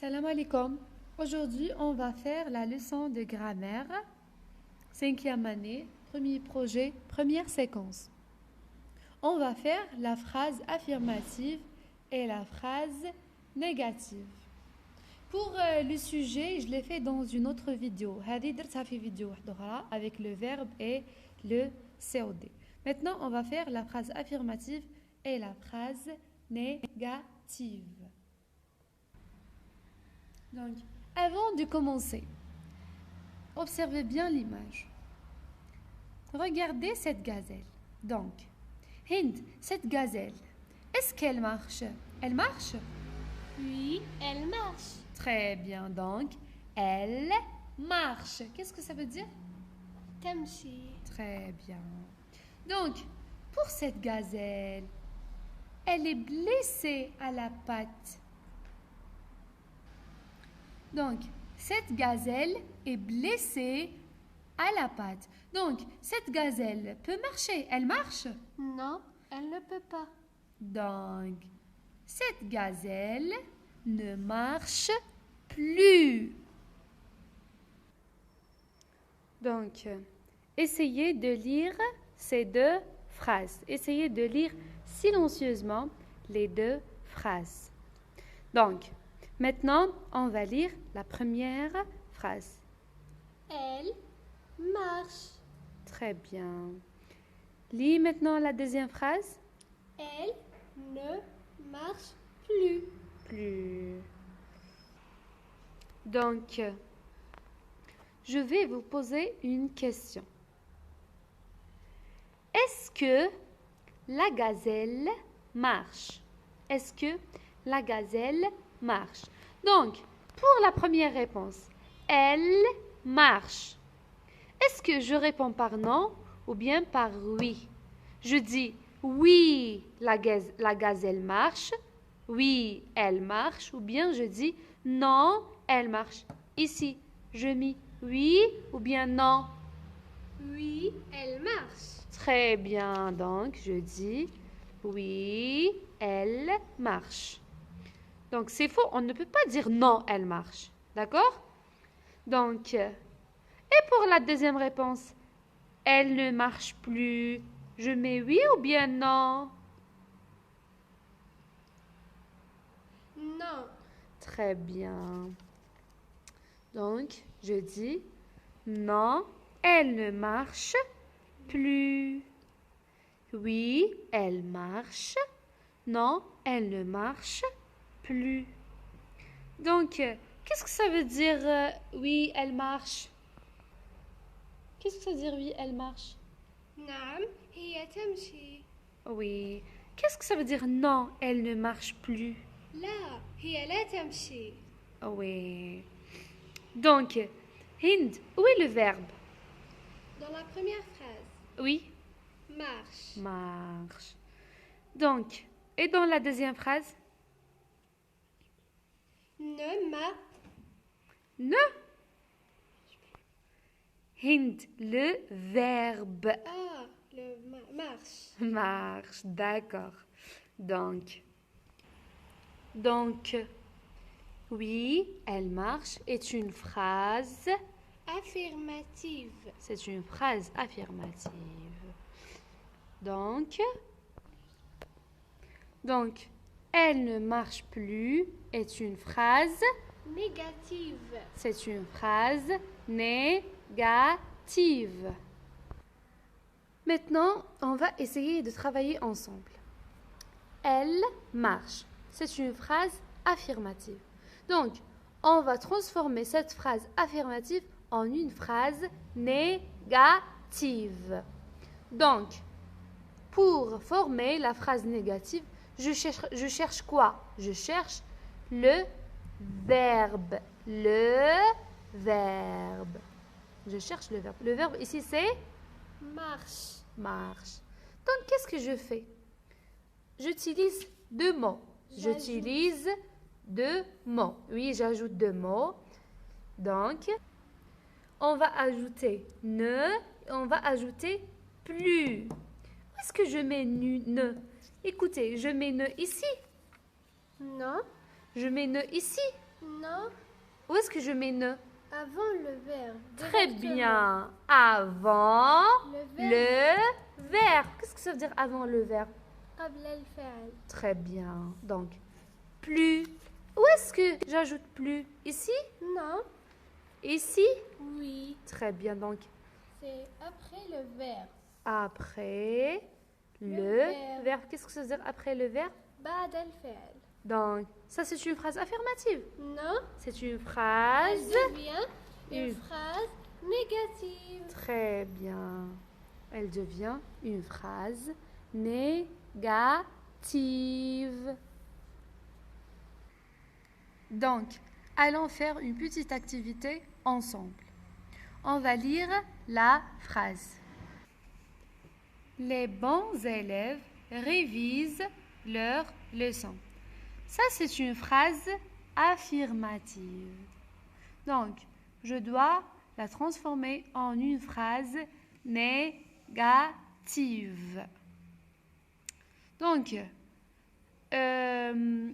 Salam alaikum. Aujourd'hui, on va faire la leçon de grammaire, 5e année, premier projet, première séquence. On va faire la phrase affirmative et la phrase négative. Pour le sujet, je l'ai fait dans une autre vidéo. Avec le verbe et le COD. Maintenant, on va faire la phrase affirmative et la phrase négative. Donc, avant de commencer, observez bien l'image. Regardez cette gazelle. Donc, Hind, cette gazelle, est-ce qu'elle marche? Elle marche? Oui, elle marche. Très bien, donc, elle marche. Qu'est-ce que ça veut dire? Tamshi. Très bien. Donc, pour cette gazelle, elle est blessée à la patte. Donc, cette gazelle est blessée à la patte. Donc, cette gazelle peut marcher. Elle marche? Non, elle ne peut pas. Donc, cette gazelle ne marche plus. Donc, essayez de lire ces deux phrases. Essayez de lire silencieusement les deux phrases. Donc, maintenant, on va lire la première phrase. Elle marche. Très bien. Lis maintenant la deuxième phrase. Elle ne marche plus. Plus. Donc, je vais vous poser une question. Est-ce que la gazelle marche? Est-ce que la gazelle marche? Donc, pour la première réponse, elle marche. Est-ce que je réponds par non ou bien par oui? Je dis oui, la gazelle marche. Oui, elle marche. Ou bien je dis non, elle marche. Ici, je mis oui ou bien non. Oui, elle marche. Très bien, donc je dis oui, elle marche. Donc c'est faux, on ne peut pas dire non, elle marche. D'accord? Donc, et pour la deuxième réponse, elle ne marche plus. Je mets oui ou bien non? Non. Très bien. Donc, je dis non, elle ne marche plus. Oui, elle marche. Non, elle ne marche plus. Donc, qu'est-ce que ça veut dire oui, elle marche? Qu'est-ce que ça veut dire oui, elle marche? نعم هي تمشي. Oui. Qu'est-ce que ça veut dire non, elle ne marche plus? لا هي لا تمشي. Oui. Donc, Hind, où est le verbe? Dans la première phrase, Oui. marche. Marche. Donc, et dans la deuxième phrase? Ne. Hind, le verbe. Ah, le marche. Marche, d'accord. Donc, oui, elle marche est une phrase Affirmative. C'est une phrase affirmative. Donc, elle ne marche plus est une phrase Négative. C'est une phrase négative. Maintenant, on va essayer de travailler ensemble. Elle marche. C'est une phrase affirmative. Donc, on va transformer cette phrase affirmative en une phrase négative. Donc, pour former la phrase négative, je cherche quoi? Je cherche le verbe. Le verbe. Je cherche le verbe. Le verbe ici, c'est marche. Marche. Donc, qu'est-ce que je fais? J'utilise deux mots. J'utilise deux mots. Oui, j'ajoute deux mots. Donc, on va ajouter ne, on va ajouter plus. Où est-ce que je mets ne? Écoutez, je mets ne ici. Non. Je mets ne ici. Non, Où est-ce que je mets ne? avant le verbe. Très Directement. bien. Avant Le verbe. le verbe. Qu'est-ce que ça veut dire avant le verbe? قبل الفعل. Très bien. Donc, plus. Où est-ce que j'ajoute plus? Ici? Non. Ici? Oui. Très bien. Donc, C'est après le verbe. après le verbe. verbe. Qu'est-ce que ça veut dire après le verbe? بعد الفعل. Donc, ça c'est une phrase affirmative. Non. C'est une Elle phrase. devient une Une. phrase négative. Très bien. Elle devient une phrase négative. Donc, allons faire une petite activité ensemble. On va lire la phrase. Les bons élèves révisent leurs leçons. Ça, c'est une phrase affirmative. Donc, je dois la transformer en une phrase négative. Donc, je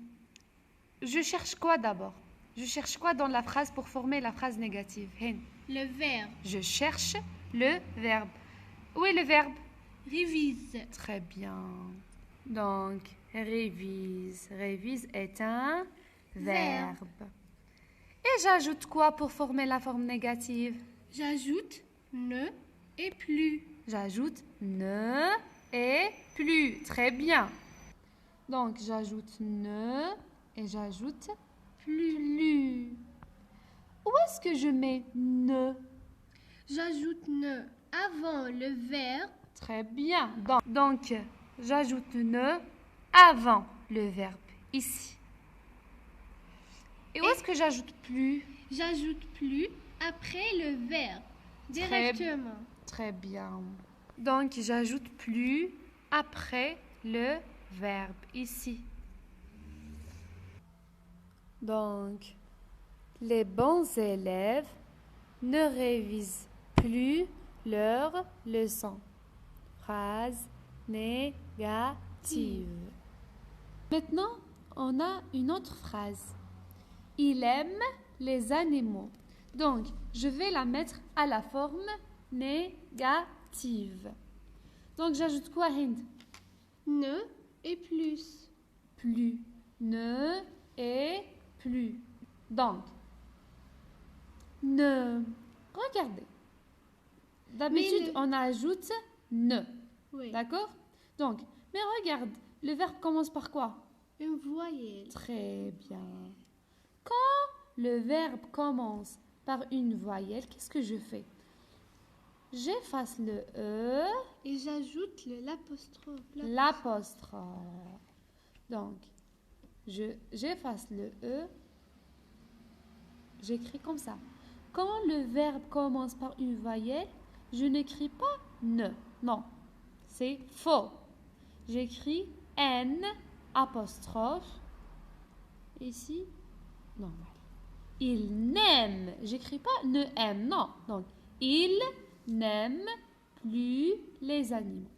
cherche quoi d'abord? Je cherche quoi dans la phrase pour former la phrase négative? Hind. Le verbe. Je cherche le verbe. Où est le verbe? Révise. Très bien. Donc, révise. Révise est un verbe. Et j'ajoute quoi pour former la forme négative? J'ajoute ne et plus. J'ajoute ne et plus. Très bien. Donc, j'ajoute ne et j'ajoute plus. Où est-ce que je mets ne? J'ajoute ne avant le verbe. Très bien. Donc, j'ajoute ne avant le verbe, ici. Et où est-ce que j'ajoute plus? J'ajoute plus après le verbe. Directement. Très bien. Donc, j'ajoute plus après le verbe, ici. Donc, les bons élèves ne révisent plus leurs leçons. Phrase négative. Maintenant, on a une autre phrase. Il aime les animaux. Donc, je vais la mettre à la forme négative. Donc, j'ajoute quoi, Hind? Ne et plus. Plus. Ne et plus. Donc, ne. Regardez. D'habitude, on ajoute ne. Oui. D'accord? Donc, mais regarde, le verbe commence par quoi? Une voyelle. Très bien. Quand le verbe commence par une voyelle, qu'est-ce que je fais? J'efface le E. Et j'ajoute l'apostrophe. L'apostrophe. Donc, j'efface le E. J'écris comme ça. Quand le verbe commence par une voyelle, je n'écris pas ne. Non, c'est faux. J'écris N apostrophe. Ici, normal. Il n'aime. J'écris pas ne aime. Non. Donc, il n'aime plus les animaux.